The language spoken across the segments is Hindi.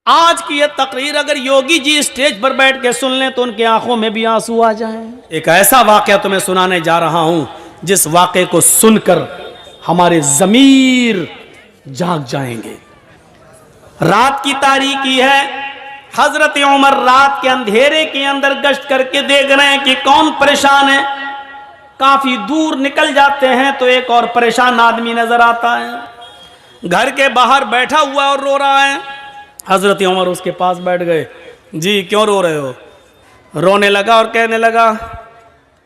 आज की यह तकरीर अगर योगी जी स्टेज पर बैठ के सुन लें तो उनकी आंखों में भी आंसू आ जाएं। एक ऐसा वाकया तुम्हें सुनाने जा रहा हूं जिस वाकये को सुनकर हमारे ज़मीर जाग जाएंगे। रात की तारीकी है। हजरत उमर रात के अंधेरे के अंदर गश्त करके देख रहे हैं कि कौन परेशान है। काफी दूर निकल जाते हैं तो एक और परेशान आदमी नजर आता है, घर के बाहर बैठा हुआ और रो रहा है। हजरत उमर उसके पास बैठ गए। जी क्यों रो रहे हो? रोने लगा और कहने लगा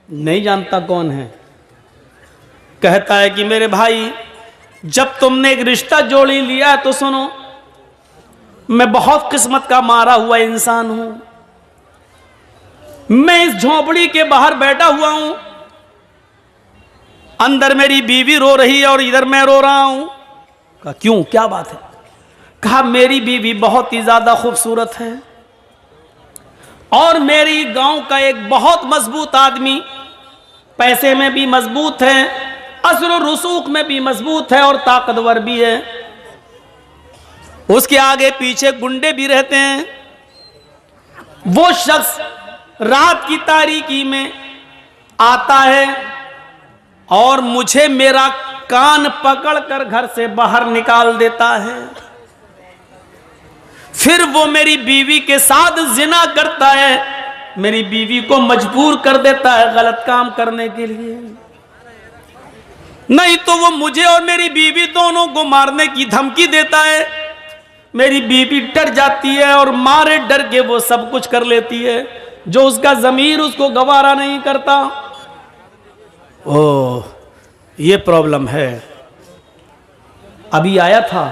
नहीं जानता कौन है। कहता है कि मेरे भाई जब तुमने एक रिश्ता जोड़ी लिया तो सुनो, मैं बहुत किस्मत का मारा हुआ इंसान हूं। मैं इस झोपड़ी के बाहर बैठा हुआ हूं, अंदर मेरी बीवी रो रही है और इधर मैं रो रहा हूं। कहा क्यों, क्या बात है? कहा मेरी बीवी बहुत ही ज्यादा खूबसूरत है और मेरी गांव का एक बहुत मजबूत आदमी, पैसे में भी मजबूत है, असर और रसूख में भी मजबूत है और ताकतवर भी है। उसके आगे पीछे गुंडे भी रहते हैं। वो शख्स रात की तारीकी में आता है और मुझे मेरा कान पकड़कर घर से बाहर निकाल देता है। फिर वो मेरी बीवी के साथ जिना करता है, मेरी बीवी को मजबूर कर देता है गलत काम करने के लिए। नहीं तो वो मुझे और मेरी बीवी दोनों को मारने की धमकी देता है। मेरी बीवी डर जाती है और मारे डर के वो सब कुछ कर लेती है जो उसका ज़मीर उसको गवारा नहीं करता। ओह ये प्रॉब्लम है। अभी आया था,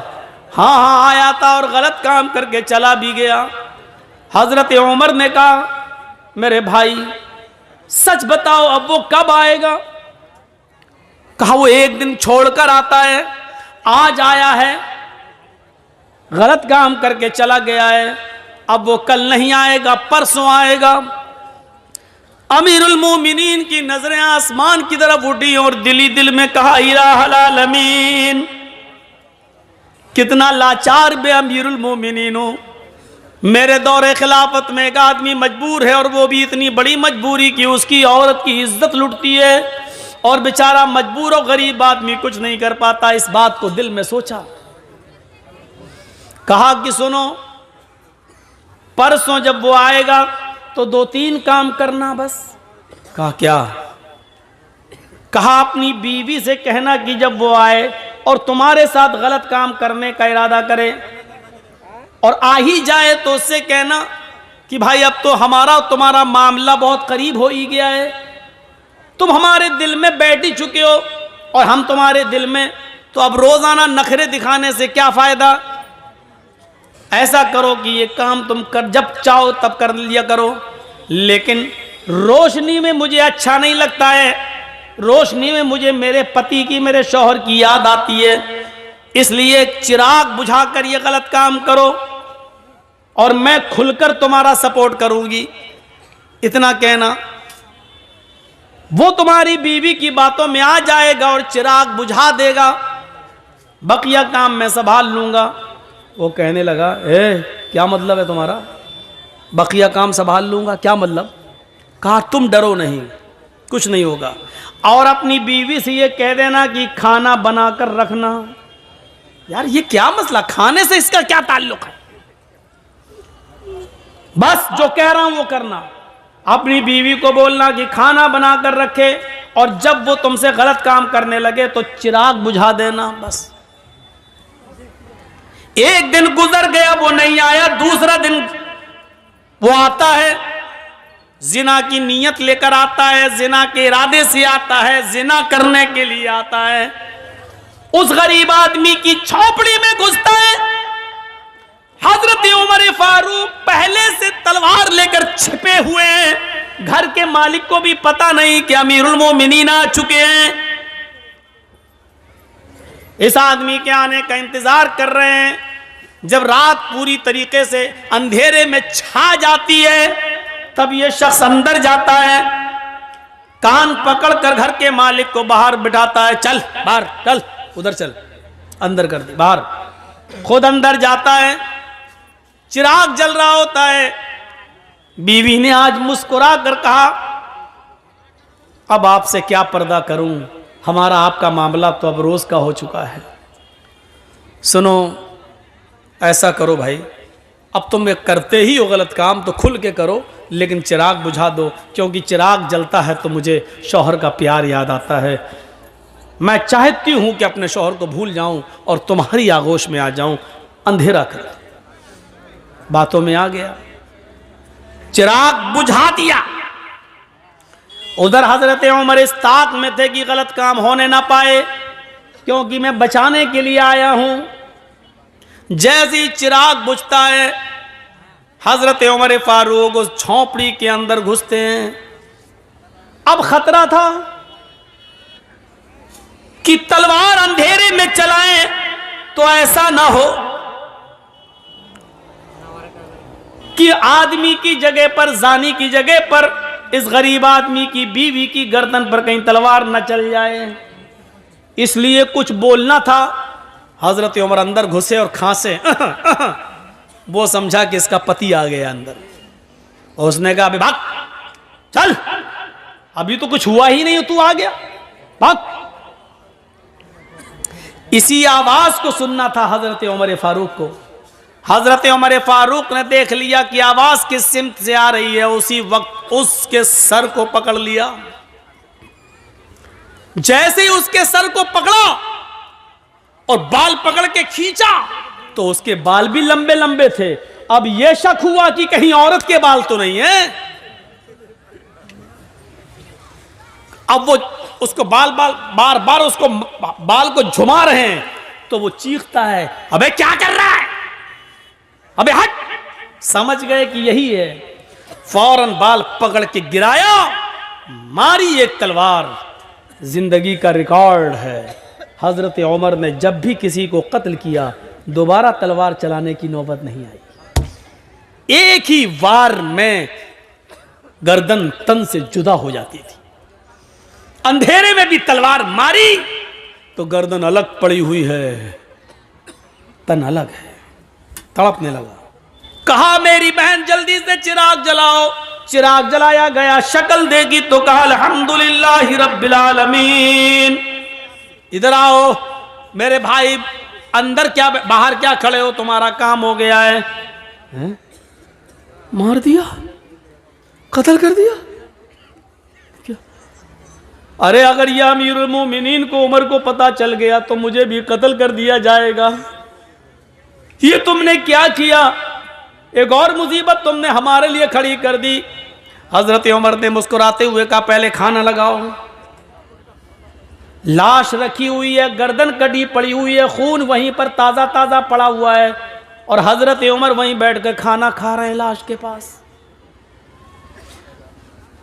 हाँ आया था और गलत काम करके चला भी गया। हजरत उमर ने कहा मेरे भाई सच बताओ अब वो कब आएगा? कहा वो एक दिन छोड़कर आता है, आज आया है, गलत काम करके चला गया है, अब वो कल नहीं आएगा, परसों आएगा। अमीरुल मोमिनीन की नजरें आसमान की तरफ उठी और दिली दिल में कहा इलाहुल आलमीन, कितना लाचार बे अमीरुल मोमिनीन हो। मेरे दौरे खिलाफत में एक आदमी मजबूर है और वो भी इतनी बड़ी मजबूरी कि उसकी औरत की इज्जत लुटती है और बेचारा मजबूर और गरीब आदमी कुछ नहीं कर पाता। इस बात को दिल में सोचा, कहा कि सुनो परसों जब वो आएगा तो 2-3 काम करना बस। कहा क्या? कहा अपनी बीवी से कहना कि जब वो आए और तुम्हारे साथ गलत काम करने का इरादा करे और आ ही जाए तो उससे कहना कि भाई अब तो हमारा और तुम्हारा मामला बहुत करीब हो ही गया है, तुम हमारे दिल में बैठ ही चुके हो और हम तुम्हारे दिल में, तो अब रोजाना नखरे दिखाने से क्या फायदा। ऐसा करो कि ये काम तुम कर जब चाहो तब कर लिया करो, लेकिन रोशनी में मुझे अच्छा नहीं लगता है, रोशनी में मुझे मेरे पति की, मेरे शौहर की याद आती है, इसलिए चिराग बुझाकर ये गलत काम करो और मैं खुलकर तुम्हारा सपोर्ट करूंगी। इतना कहना, वो तुम्हारी बीवी की बातों में आ जाएगा और चिराग बुझा देगा, बकिया काम मैं संभाल लूंगा। वो कहने लगा क्या मतलब है तुम्हारा, बकिया काम संभाल लूंगा, क्या मतलब? कहा तुम डरो नहीं, कुछ नहीं होगा और अपनी बीवी से ये कह देना कि खाना बनाकर रखना। यार ये क्या मसला, खाने से इसका क्या ताल्लुक है? बस जो कह रहा हूं वो करना। अपनी बीवी को बोलना कि खाना बनाकर रखे और जब वो तुमसे गलत काम करने लगे तो चिराग बुझा देना बस। एक दिन गुजर गया, वो नहीं आया, दूसरा दिन वो आता है, जिना की नीयत लेकर आता है, जिना के इरादे से आता है, जिना करने के लिए आता है। उस गरीब आदमी की झोपड़ी में घुसता है। हजरत उमर फारूक पहले से तलवार लेकर छिपे हुए हैं, घर के मालिक को भी पता नहीं कि अमीरुल मोमिनीन आ चुके हैं। इस आदमी के आने का इंतजार कर रहे हैं। जब रात पूरी तरीके से अंधेरे में छा जाती है तब यह शख्स अंदर जाता है, कान पकड़कर घर के मालिक को बाहर बिठाता है, चल बाहर चल, उधर चल, अंदर कर दे बाहर। खुद अंदर जाता है, चिराग जल रहा होता है। बीवी ने आज मुस्कुरा कर कहा, अब आपसे क्या पर्दा करूं, हमारा आपका मामला तो अब रोज का हो चुका है। सुनो, ऐसा करो भाई, अब तुम करते ही हो गलत काम तो खुल के करो, लेकिन चिराग बुझा दो, क्योंकि चिराग जलता है तो मुझे शौहर का प्यार याद आता है। मैं चाहती हूं कि अपने शौहर को भूल जाऊं और तुम्हारी आगोश में आ जाऊं। अंधेरा कर बातों में आ गया, चिराग बुझा दिया। उधर हजरत उमर इस ताक में थे कि गलत काम होने ना पाए, क्योंकि मैं बचाने के लिए आया हूं। जैसे ही चिराग बुझता है, हजरत उमर फारूक उस झोंपड़ी के अंदर घुसते हैं। अब खतरा था कि तलवार अंधेरे में चलाएं तो ऐसा ना हो कि आदमी की जगह पर, जानी की जगह पर इस गरीब आदमी की बीवी की गर्दन पर कहीं तलवार न चल जाए, इसलिए कुछ बोलना था। हजरत उमर अंदर घुसे और खांसे वो समझा कि इसका पति आ गया अंदर, और उसने कहा, अभी भाग, चल, अभी तो कुछ हुआ ही नहीं, तू आ गया, भाग। इसी आवाज को सुनना था हजरत उमर फारूक को। हजरत उमर फारूक ने देख लिया कि आवाज किस सिमत से आ रही है, उसी वक्त उसके सर को पकड़ लिया। जैसे ही उसके सर को पकड़ा और बाल पकड़ के खींचा तो उसके बाल भी लंबे लंबे थे। अब यह शक हुआ कि कहीं औरत के बाल तो नहीं है। अब वो उसको बार बार उसको बाल को झुमा रहे हैं, तो वो चीखता है, अबे क्या कर रहा है, अबे हट। समझ गए कि यही है, फौरन बाल पकड़ के गिराया, मारी एक तलवार। जिंदगी का रिकॉर्ड है, हजरत उमर ने जब भी किसी को कत्ल किया दोबारा तलवार चलाने की नौबत नहीं आई। एक ही वार में गर्दन तन से जुदा हो जाती थी। अंधेरे में भी तलवार मारी तो गर्दन अलग पड़ी हुई है, तन अलग है, तड़पने लगा। कहा, मेरी बहन जल्दी से चिराग जलाओ। चिराग जलाया गया, शक्ल देखी तो कहा, अल्हम्दुलिल्लाहि रब्बिल आलमीन। इधर आओ मेरे भाई, अंदर क्या बाहर क्या खड़े हो, तुम्हारा काम हो गया है। हैं? मार दिया, कत्ल कर दिया क्या? अरे अगर यह अमीरुल मोमिनीन को, उमर को पता चल गया तो मुझे भी कत्ल कर दिया जाएगा। ये तुमने क्या किया? एक और मुसीबत तुमने हमारे लिए खड़ी कर दी। हजरत उमर ने मुस्कुराते हुए कहा, पहले खाना लगाओ। लाश रखी हुई है, गर्दन कटी पड़ी हुई है, खून वहीं पर ताजा ताजा पड़ा हुआ है, और हजरत उमर वहीं बैठकर खाना खा रहे हैं लाश के पास।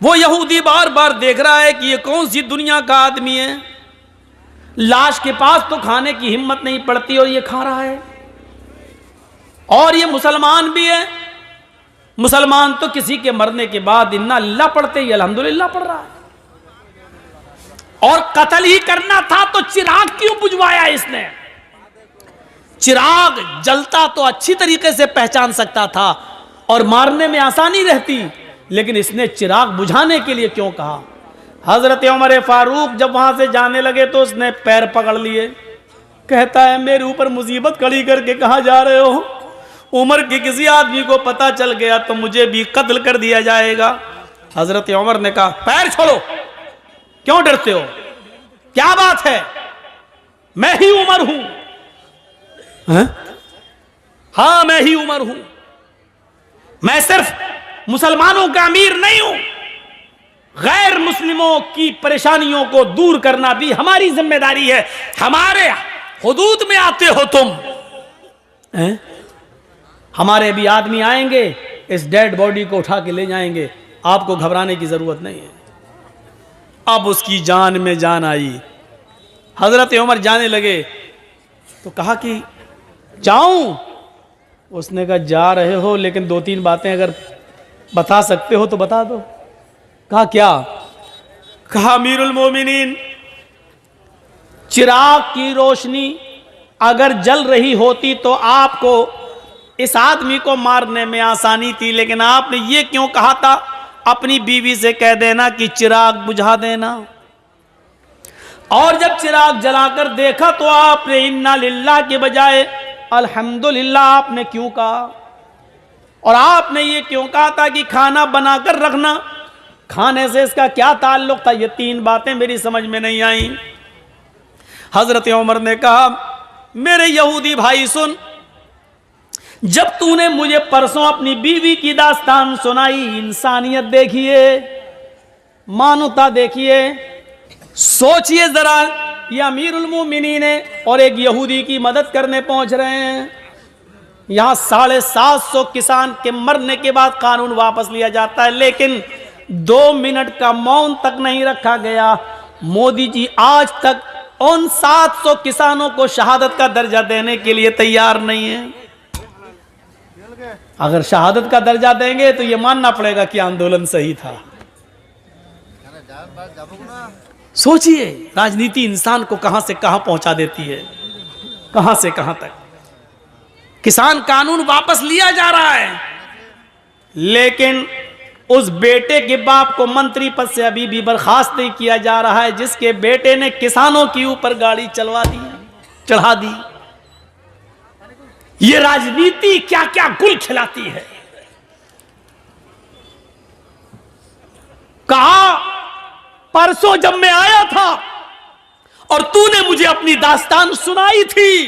वो यहूदी बार बार देख रहा है कि ये कौन सी दुनिया का आदमी है, लाश के पास तो खाने की हिम्मत नहीं पड़ती और ये खा रहा है। और ये मुसलमान भी है, मुसलमान तो किसी के मरने के बाद इन्ना अल्लाह पढ़ते ही अल्हम्दुलिल्लाह पढ़ रहा है। और कत्ल ही करना था तो चिराग क्यों बुझवाया इसने? चिराग जलता तो अच्छी तरीके से पहचान सकता था और मारने में आसानी रहती, लेकिन इसने चिराग बुझाने के लिए क्यों कहा? हजरत उमर फारूक जब वहां से जाने लगे तो उसने पैर पकड़ लिए। कहता है, मेरे ऊपर मुसीबत खड़ी करके कहां जा रहे हो? उमर के किसी आदमी को पता चल गया तो मुझे भी कत्ल कर दिया जाएगा। हजरत उमर ने कहा, पैर छोड़ो, क्यों डरते हो? क्या बात है, मैं ही उमर हूं। हाँ, मैं ही उमर हूं। मैं सिर्फ मुसलमानों का अमीर नहीं हूं, गैर मुस्लिमों की परेशानियों को दूर करना भी हमारी जिम्मेदारी है। हमारे हुदूद में आते हो तुम। हमारे भी आदमी आएंगे, इस डेड बॉडी को उठा के ले जाएंगे, आपको घबराने की जरूरत नहीं है। अब उसकी जान में जान आई। हजरत उमर जाने लगे तो कहा कि जाऊं? उसने कहा, जा रहे हो, लेकिन दो तीन बातें अगर बता सकते हो तो बता दो। कहा, क्या? कहा, अमीरुल मोमिनीन, चिराग की रोशनी अगर जल रही होती तो आपको इस आदमी को मारने में आसानी थी, लेकिन आपने ये क्यों कहा था? अपनी बीवी से कह देना कि चिराग बुझा देना। और जब चिराग जलाकर देखा तो आपने इन्ना लिल्लाह के बजाय अल्हम्दुलिल्लाह आपने क्यों कहा? और आपने ये क्यों कहा था कि खाना बनाकर रखना? खाने से इसका क्या ताल्लुक था? ये तीन बातें मेरी समझ में नहीं आई। हजरत उमर ने कहा, मेरे यहूदी भाई सुन, जब तूने मुझे परसों अपनी बीवी की दास्तान सुनाई, इंसानियत देखिए, मानवता देखिए, सोचिए जरा, ये अमीरुल मोमिनीन है और एक यहूदी की मदद करने पहुंच रहे हैं। यहां 750 किसान के मरने के बाद कानून वापस लिया जाता है, लेकिन 2 मिनट का मौन तक नहीं रखा गया। मोदी जी आज तक उन 700 किसानों को शहादत का दर्जा देने के लिए तैयार नहीं है। अगर शहादत का दर्जा देंगे तो यह मानना पड़ेगा कि आंदोलन सही था। सोचिए, राजनीति इंसान को कहां से कहां पहुंचा देती है, कहां से कहां तक। किसान कानून वापस लिया जा रहा है, लेकिन उस बेटे के बाप को मंत्री पद से अभी भी बर्खास्त नहीं किया जा रहा है, जिसके बेटे ने किसानों के ऊपर गाड़ी चढ़ा दी। ये राजनीति क्या क्या गुल खिलाती है। कहा, परसों जब मैं आया था और तूने मुझे अपनी दास्तान सुनाई थी,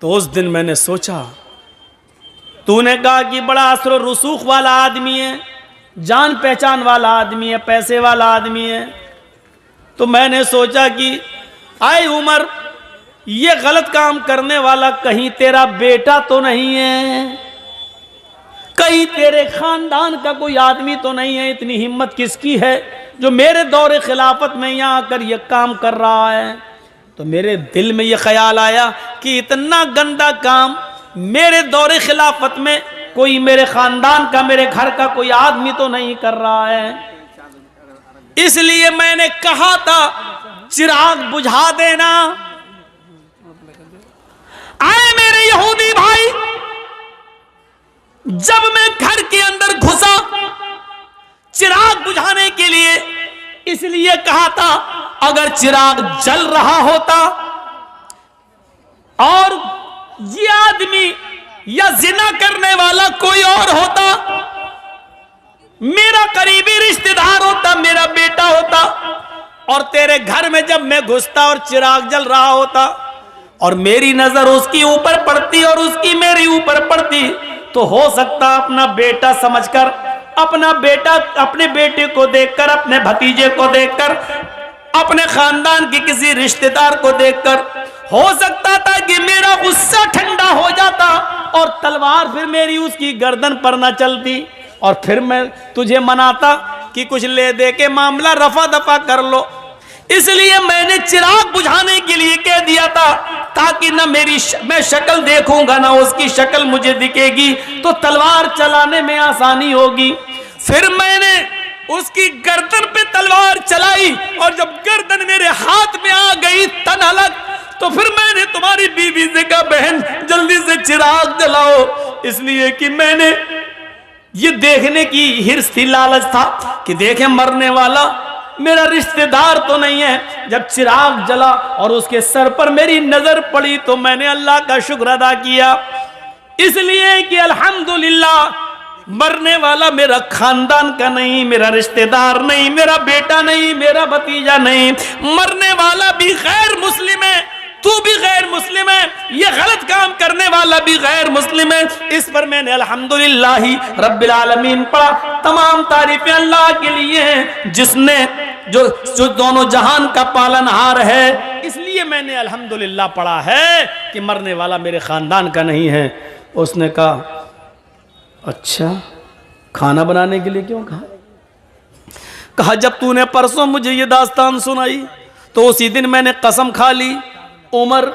तो उस दिन मैंने सोचा, तूने कहा कि बड़ा असर रसूख वाला आदमी है, जान पहचान वाला आदमी है, पैसे वाला आदमी है। तो मैंने सोचा कि आए उमर, ये गलत काम करने वाला कहीं तेरा बेटा तो नहीं है, कहीं तेरे खानदान का कोई आदमी तो नहीं है? इतनी हिम्मत किसकी है जो मेरे दौरे खिलाफत में यहाँ आकर ये काम कर रहा है? तो मेरे दिल में ये ख्याल आया कि इतना गंदा काम मेरे दौरे खिलाफत में कोई मेरे खानदान का, मेरे घर का कोई आदमी तो नहीं कर रहा है। इसलिए मैंने कहा था चिराग बुझा देना। आए मेरे यहूदी भाई, जब मैं घर के अंदर घुसा चिराग बुझाने के लिए, इसलिए कहा था अगर चिराग जल रहा होता और ये आदमी या जिना करने वाला कोई और होता, मेरा करीबी रिश्तेदार होता, मेरा बेटा होता, और तेरे घर में जब मैं घुसता और चिराग जल रहा होता और मेरी नजर उसके ऊपर पड़ती और उसकी मेरी ऊपर पड़ती, तो हो सकता अपना बेटा समझकर, अपने बेटे को देखकर, अपने भतीजे को देखकर, अपने खानदान के किसी रिश्तेदार को देखकर हो सकता था कि मेरा गुस्सा ठंडा हो जाता और तलवार फिर मेरी उसकी गर्दन पर न चलती और फिर मैं तुझे मनाता कि कुछ ले दे के मामला रफा दफा कर लो। इसलिए मैंने चिराग बुझाने के लिए कह दिया था, ताकि ना मैं शक्ल देखूंगा ना उसकी शक्ल मुझे दिखेगी, तो तलवार चलाने में आसानी होगी। फिर मैंने उसकी गर्दन पे तलवार चलाई और जब गर्दन मेरे हाथ में आ गई तन अलग, तो फिर मैंने तुम्हारी बीवी से कहा, बहन जल्दी से चिराग जलाओ, इसलिए कि मैंने ये देखने की हिर्स थी, लालच था कि देखें मरने वाला मेरा रिश्तेदार तो नहीं है। जब चिराग जला और उसके सर पर मेरी नजर पड़ी तो मैंने अल्लाह का शुक्र अदा किया, इसलिए कि अल्हम्दुलिल्लाह मरने वाला मेरा खानदान का नहीं, मेरा रिश्तेदार नहीं, मेरा बेटा नहीं, मेरा भतीजा नहीं, मरने वाला भी गैर मुस्लिम है, तू भी गैर मुस्लिम है, ये गलत काम करने वाला भी गैर मुस्लिम है। इस पर मैंने अल्हम्दुलिल्लाहि रब्बिल आलमीन पढ़ा। तमाम तारीफें अल्लाह के लिए हैं जिसने जो दोनों जहान का पालनहार है, इसलिए मैंने अल्हम्दुलिल्लाह पढ़ा है कि मरने वाला मेरे खानदान का नहीं है। उसने कहा अच्छा, खाना बनाने के लिए क्यों कहा? कहा जब तूने परसों मुझे ये दास्तान सुनाई तो उसी दिन मैंने कसम खा ली, उमर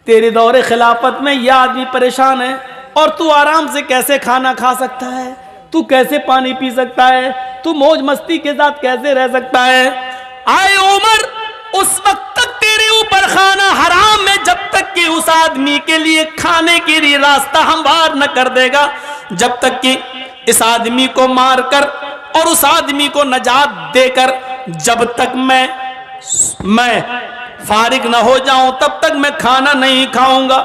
तेरे दौरे खिलाफत में यह आदमी परेशान है और तू आराम से कैसे खाना खा सकता है, तू कैसे पानी पी सकता है, तू मौज मस्ती के साथ कैसे रह सकता है। आए उमर, उस वक्त तक तेरे ऊपर खाना हराम है जब तक कि उस आदमी के लिए खाने के लिए रास्ता हमवार न कर देगा, जब तक कि इस आदमी को मारकर और उस आदमी को नजात देकर जब तक मैं फारिग न हो जाऊं तब तक मैं खाना नहीं खाऊंगा।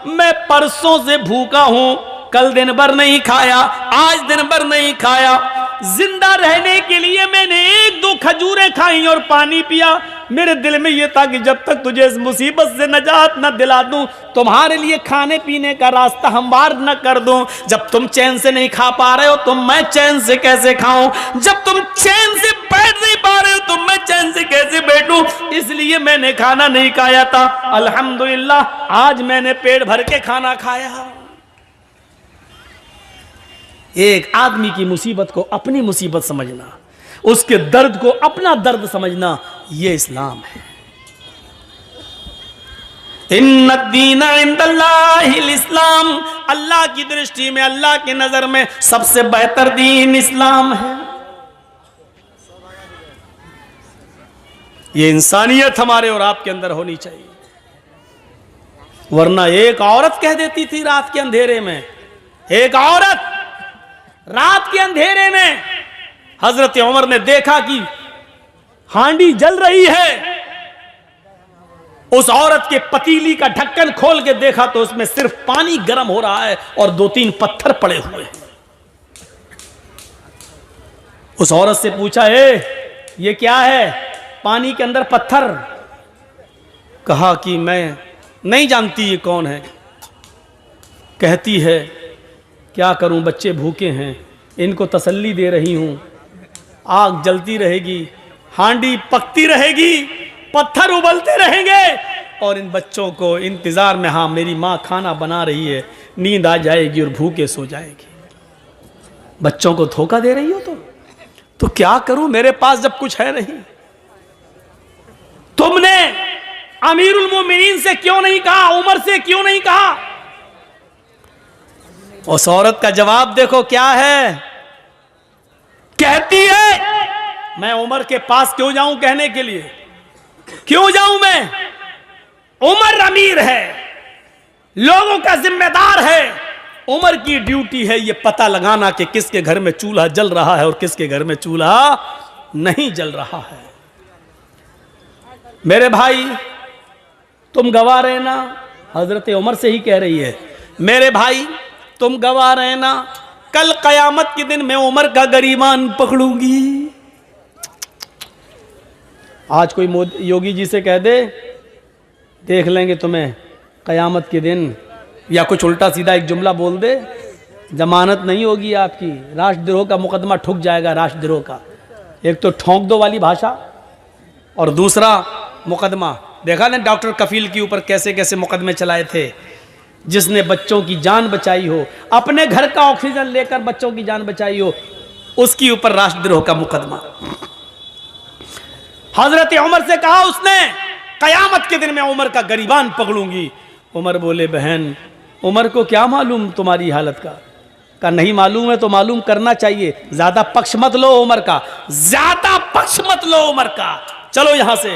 मैं परसों से भूखा हूं, कल दिन भर नहीं खाया, आज दिन भर नहीं खाया। जिंदा रहने के लिए मैंने 1-2 खजूरें खाई और पानी पिया। मेरे दिल में यह था कि जब तक तुझे इस मुसीबत से नजात न दिला दूं, तुम्हारे लिए खाने पीने का रास्ता हमवार न कर दूं। जब तुम चैन से नहीं खा पा रहे हो तो मैं चैन से कैसे खाऊं? जब तुम चैन से बैठ नहीं पा रहे हो तो मैं चैन से कैसे बैठूं? इसलिए मैंने खाना नहीं खाया था। अल्हम्दुलिल्लाह आज मैंने पेट भर के खाना खाया। एक आदमी की मुसीबत को अपनी मुसीबत समझना, उसके दर्द को अपना दर्द समझना, यह इस्लाम है। इन्नद्दीन इंदल्लाहिल इस्लाम, अल्लाह की दृष्टि में, अल्लाह की नजर में सबसे बेहतर दीन इस्लाम है। ये इंसानियत हमारे और आपके अंदर होनी चाहिए। वरना एक औरत कह देती थी रात के अंधेरे में, एक औरत रात के अंधेरे में हजरत उमर ने देखा कि हांडी जल रही है। उस औरत के पतीली का ढक्कन खोल के देखा तो उसमें सिर्फ पानी गर्म हो रहा है और 2-3 पत्थर पड़े हुए हैं। उस औरत से पूछा, ये क्या है पानी के अंदर पत्थर? कहा कि मैं नहीं जानती ये कौन है। कहती है क्या करूं, बच्चे भूखे हैं, इनको तसल्ली दे रही हूं। आग जलती रहेगी, हांडी पकती रहेगी, पत्थर उबलते रहेंगे और इन बच्चों को इंतजार में, हाँ मेरी माँ खाना बना रही है, नींद आ जाएगी और भूखे सो जाएगी। बच्चों को धोखा दे रही हो तो क्या करूं, मेरे पास जब कुछ है नहीं। तुमने अमीरुल मोमिनीन से क्यों नहीं कहा, उमर से क्यों नहीं कहा? उस औरत का जवाब देखो क्या है। कहती है मैं उमर के पास क्यों जाऊं कहने के लिए, क्यों जाऊं मैं? उमर अमीर है, लोगों का जिम्मेदार है। उमर की ड्यूटी है ये पता लगाना कि किसके घर में चूल्हा जल रहा है और किसके घर में चूल्हा नहीं जल रहा है। मेरे भाई तुम गवाह रहना, हजरत उमर से ही कह रही है, मेरे भाई तुम गवाह रहना, कल कयामत के दिन मैं उमर का गरीबान पकड़ूंगी। आज कोई योगी जी से कह दे देख लेंगे तुम्हें कयामत के दिन, या कुछ उल्टा सीधा एक जुमला बोल दे, जमानत नहीं होगी आपकी, राष्ट्रद्रोह का मुकदमा ठुक जाएगा। राष्ट्रद्रोह का एक तो ठोंक दो वाली भाषा और दूसरा मुकदमा। देखा ना डॉक्टर कफील के ऊपर कैसे कैसे मुकदमे चलाए थे, जिसने बच्चों की जान बचाई हो, अपने घर का ऑक्सीजन लेकर बच्चों की जान बचाई हो, उसके ऊपर राष्ट्रद्रोह का मुकदमा। हजरत उमर से कहा उसने कयामत के दिन मैं उमर का गरीबान पकड़ूंगी। उमर बोले बहन उमर को क्या मालूम तुम्हारी हालत का नहीं मालूम है तो मालूम करना चाहिए। ज्यादा पक्ष मत लो उमर का, ज्यादा पक्ष मत लो उमर का, चलो यहां से।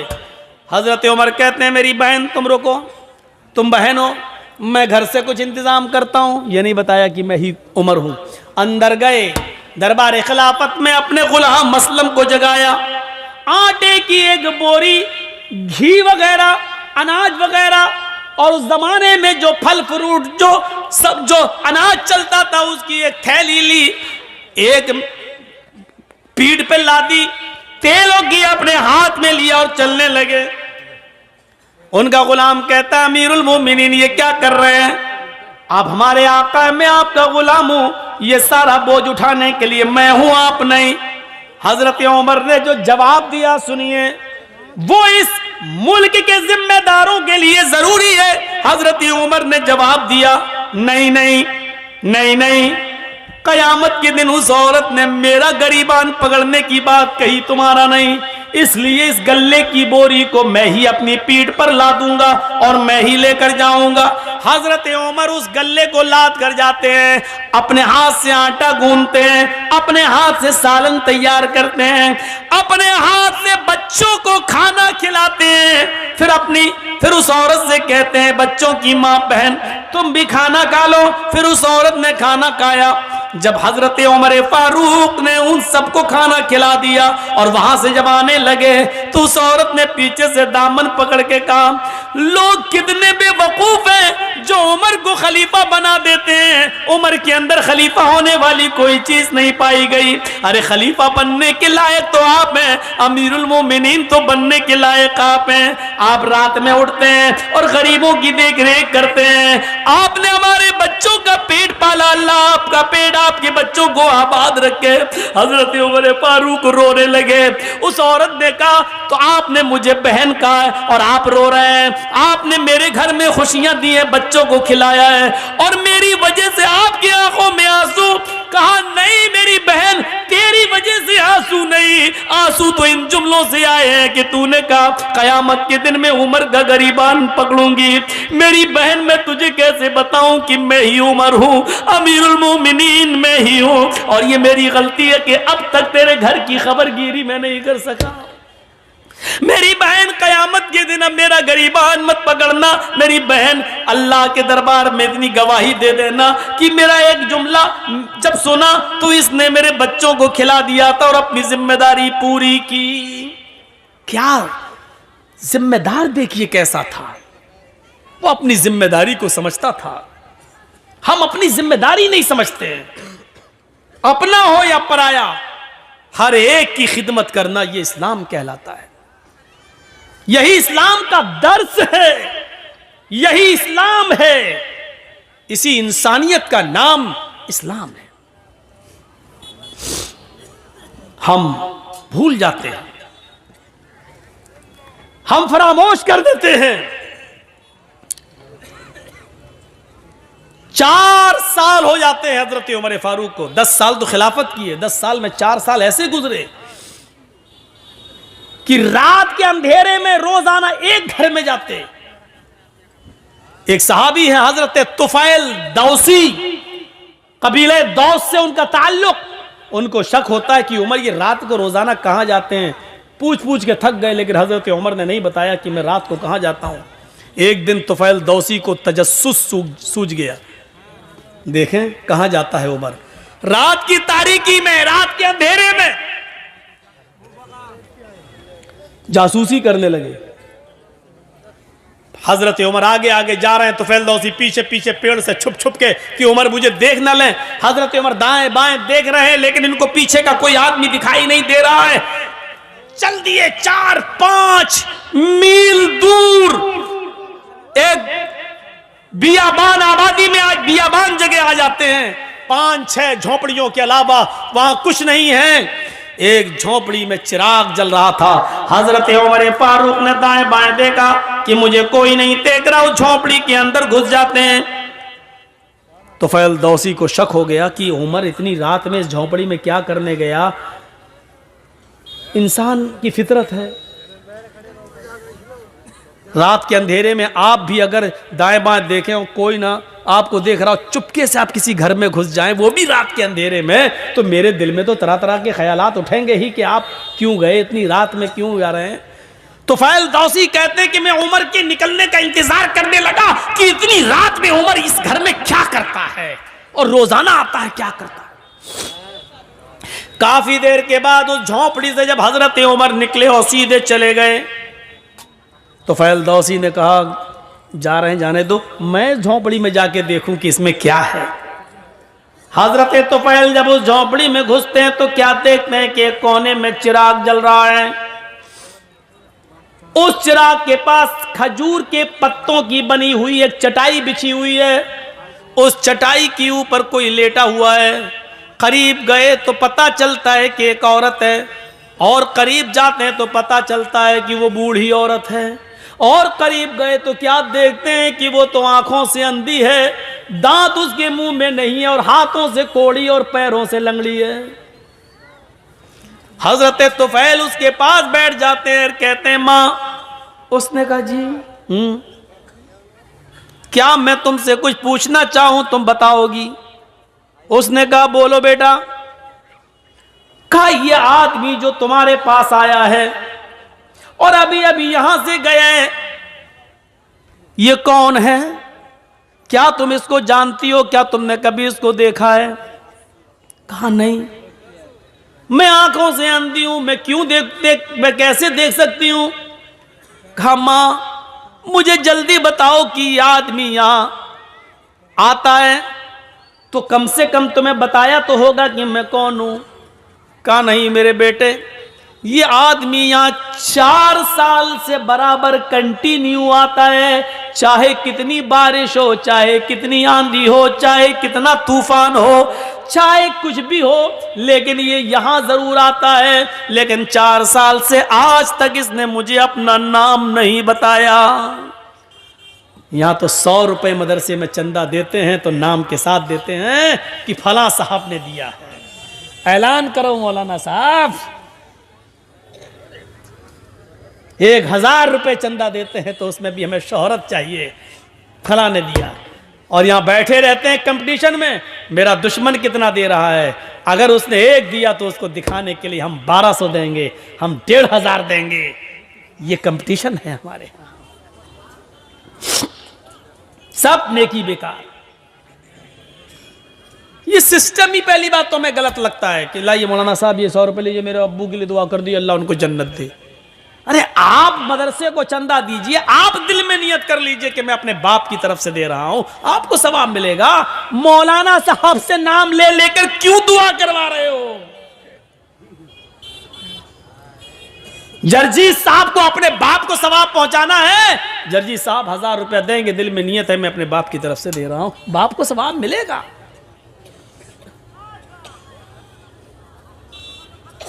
हजरत उमर कहते हैं मेरी बहन तुम रुको, तुम बहन हो, मैं घर से कुछ इंतजाम करता हूं। ये नहीं बताया कि मैं ही उमर हूं। अंदर गए, दरबार खिलाफत में अपने गुलाम मसलम को जगाया, आटे की एक बोरी, घी वगैरह, अनाज वगैरह और उस जमाने में जो फल फ्रूट जो अनाज चलता था उसकी एक थैली ली, एक पीठ पे लादी, तेल और घी अपने हाथ में लिया और चलने लगे। उनका गुलाम कहता अमीरुल मोमिनीन ये क्या कर रहे हैं आप? हमारे आका है, मैं आपका गुलाम हूं, ये सारा बोझ उठाने के लिए मैं हूं, आप नहीं। हजरत उमर ने जो जवाब दिया सुनिए, वो इस मुल्क के जिम्मेदारों के लिए जरूरी है। हजरत उमर ने जवाब दिया नहीं नहीं नहीं नहीं, कयामत के दिन उस औरत ने मेरा गरीबान पकड़ने की बात कही, तुम्हारा नहीं। इसलिए इस गल्ले की बोरी को मैं ही अपनी पीठ पर ला दूंगा और मैं ही लेकर जाऊंगा। हजरत उमर उस गल्ले को लाद कर जाते हैं, अपने हाथ से आटा गूंथते हैं, अपने हाथ से सालन तैयार करते हैं, अपने हाथ से बच्चों को खाना खिलाते हैं, फिर उस औरत से कहते हैं बच्चों की माँ बहन तुम भी खाना खा लो। फिर उस औरत ने खाना खाया। जब हजरत उमर फारूक ने उन सबको खाना खिला दिया और वहां से जब आने लगे तो उस औरत ने पीछे से दामन पकड़ के कहा, लोग कितने बेवकूफ हैं जो उमर को खलीफा बना देते हैं। उमर के अंदर खलीफा होने वाली कोई चीज नहीं पाई गई। अरे खलीफा बनने के लायक तो आप हैं, अमीरुल मोमिनीन तो बनने के लायक आप हैं। आप रात में उठते हैं और गरीबों की देख रेख करते हैं। आपने हमारे बच्चों का पेट पाला, अल्लाह आपका पेट आपके बच्चों को आबाद रखे। हजरत उमर फारूक रोने लगे। उस औरत ने कहा तो आपने मुझे बहन कहा है और आप रो रहे हैं। आपने मेरे घर में खुशियां दी है, बच्चों को खिलाया है और मेरी वजह से आपकी आंखों में आंसू। कहा नहीं मेरी बहन, तेरी वजह से आंसू नहीं, आंसू तो इन जुमलों से आए हैं कि तूने कहा कयामत के दिन में उमर का गरीबान पकड़ूंगी। मेरी बहन मैं तुझे कैसे बताऊं कि मैं ही उमर हूं, अमीरुल मोमिनीन मैं ही हूं, और ये मेरी गलती है कि अब तक तेरे घर की खबरगिरी मैं नहीं कर सका। मेरी बहन कयामत के दिन अब मेरा गरीबान मत पकड़ना। मेरी बहन अल्लाह के दरबार में इतनी गवाही दे देना कि मेरा एक जुमला जब सुना तो इसने मेरे बच्चों को खिला दिया था और अपनी जिम्मेदारी पूरी की। क्या जिम्मेदार देखिए कैसा था, वो अपनी जिम्मेदारी को समझता था। हम अपनी जिम्मेदारी नहीं समझते, अपना हो या पराया हर एक की खिदमत करना ये इस्लाम कहलाता है। यही इस्लाम का दर्स है, यही इस्लाम है, इसी इंसानियत का नाम इस्लाम है। हम भूल जाते हैं, हम फरामोश कर देते हैं। 4 साल हो जाते हैं हजरत उमर फारूक को। 10 साल तो खिलाफत की है, 10 साल में 4 साल ऐसे गुजरे कि रात के अंधेरे में रोजाना एक घर में जाते। एक सहाबी है हजरत तुफैल दौसी, कबीले दौस से उनका ताल्लुक। उनको शक होता है कि उमर ये रात को रोजाना कहां जाते हैं। पूछ पूछ के थक गए, लेकिन हजरत उमर ने नहीं बताया कि मैं रात को कहां जाता हूं। एक दिन तुफैल दौसी को तजस्सुस सूझ गया, देखें कहां जाता है उमर। रात की तारीकी में, रात के अंधेरे में जासूसी करने लगे। हजरत उमर आगे आगे जा रहे हैं, तुफैल दौसी पीछे पीछे पेड़ से छुप छुप के कि उमर मुझे देख ना लें। हजरत उमर दाएं बाएं देख रहे हैं, लेकिन इनको पीछे का कोई आदमी दिखाई नहीं दे रहा है। चल दिए 4-5 मील दूर एक बियाबान आबादी में, आज बियाबान जगह आ जाते हैं। 5-6 झोपड़ियों के अलावा वहां कुछ नहीं है। एक झोपड़ी में चिराग जल रहा था। हजरत उमर फारूक ने दाएं बाएं देखा कि मुझे कोई नहीं देख रहा, उस झोपड़ी के अंदर घुस जाते हैं। तो तुफैल दौसी को शक हो गया कि उमर इतनी रात में इस झोपड़ी में क्या करने गया। इंसान की फितरत है, रात के अंधेरे में आप भी अगर दाएं बाएं देखें और कोई ना आपको देख रहा हो, चुपके से आप किसी घर में घुस जाएं, वो भी रात के अंधेरे में, तो मेरे दिल में तो तरह तरह के ख्यालात उठेंगे ही कि आप क्यों गए, इतनी रात में क्यों जा रहे हैं। तुफैल दौसी कहते हैं कि मैं उमर के निकलने का इंतजार करने लगा कि इतनी रात में उमर इस घर में क्या करता है और रोजाना आता है क्या करता है। काफी देर के बाद उस झोपड़ी से जब हजरत उमर निकले और सीधे चले गए, तुफैल दौसी ने कहा जा रहे हैं जाने दो, मैं झोपड़ी में जाके देखूं कि इसमें क्या है। हजरत तुफैल जब उस झोपड़ी में घुसते हैं तो क्या देखते हैं कि एक कोने में चिराग जल रहा है। उस चिराग के पास खजूर के पत्तों की बनी हुई एक चटाई बिछी हुई है। उस चटाई के ऊपर कोई लेटा हुआ है। करीब गए तो पता चलता है कि एक औरत है, और करीब जाते हैं तो पता चलता है कि वो बूढ़ी औरत है। और करीब गए तो क्या देखते हैं कि वो तो आंखों से अंधी है, दांत उसके मुंह में नहीं है और हाथों से कोड़ी और पैरों से लंगड़ी है। हजरत तुफैल उसके पास बैठ जाते हैं और कहते हैं माँ। उसने कहा जी क्या मैं तुमसे कुछ पूछना चाहूं तुम बताओगी? उसने कहा बोलो बेटा। कहा ये आदमी जो तुम्हारे पास आया है और अभी अभी यहां से गया है, ये कौन है? क्या तुम इसको जानती हो? क्या तुमने कभी इसको देखा है? कहा नहीं, मैं आंखों से अंधी हूं, मैं क्यों मैं कैसे देख सकती हूं? कहा मां मुझे जल्दी बताओ कि ये आदमी यहां आता है तो कम से कम तुम्हें बताया तो होगा कि मैं कौन हूं। कहा नहीं मेरे बेटे, ये आदमी यहां 4 साल से बराबर कंटिन्यू आता है, चाहे कितनी बारिश हो, चाहे कितनी आंधी हो, चाहे कितना तूफान हो, चाहे कुछ भी हो, लेकिन ये यहां जरूर आता है। लेकिन 4 साल से आज तक इसने मुझे अपना नाम नहीं बताया। यहां तो 100 रुपए मदरसे में चंदा देते हैं तो नाम के साथ देते हैं कि फला साहब ने दिया है। ऐलान करो मौलाना साहब, 1000 रुपए चंदा देते हैं तो उसमें भी हमें शोहरत चाहिए, फला ने दिया। और यहां बैठे रहते हैं कंपटीशन में, मेरा दुश्मन कितना दे रहा है, अगर उसने 1 दिया तो उसको दिखाने के लिए हम 1200 देंगे, हम 1500 देंगे। ये कंपटीशन है हमारे यहां, सब नेकी बेकार। ये सिस्टम ही पहली बात तो हमें गलत लगता है कि लाइए मौलाना साहब ये 100 रुपए लीजिए, मेरे अब्बू के लिए दुआ कर दी, अल्लाह उनको जन्नत दे। अरे आप मदरसे को चंदा दीजिए, आप दिल में नियत कर लीजिए कि मैं अपने बाप की तरफ से दे रहा हूं, आपको सवाब मिलेगा। मौलाना साहब से नाम ले लेकर क्यों दुआ करवा रहे हो? जर्जी साहब को अपने बाप को सवाब पहुंचाना है, जर्जी साहब 1000 रुपया देंगे, दिल में नियत है मैं अपने बाप की तरफ से दे रहा हूं, बाप को सवाब मिलेगा।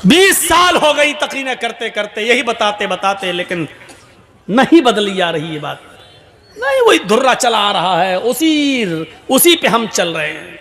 20 साल हो गई तकरीरें करते करते, यही बताते बताते, लेकिन नहीं बदली जा रही ये बात, नहीं, वही धुर्रा चला आ रहा है, उसी पे हम चल रहे हैं।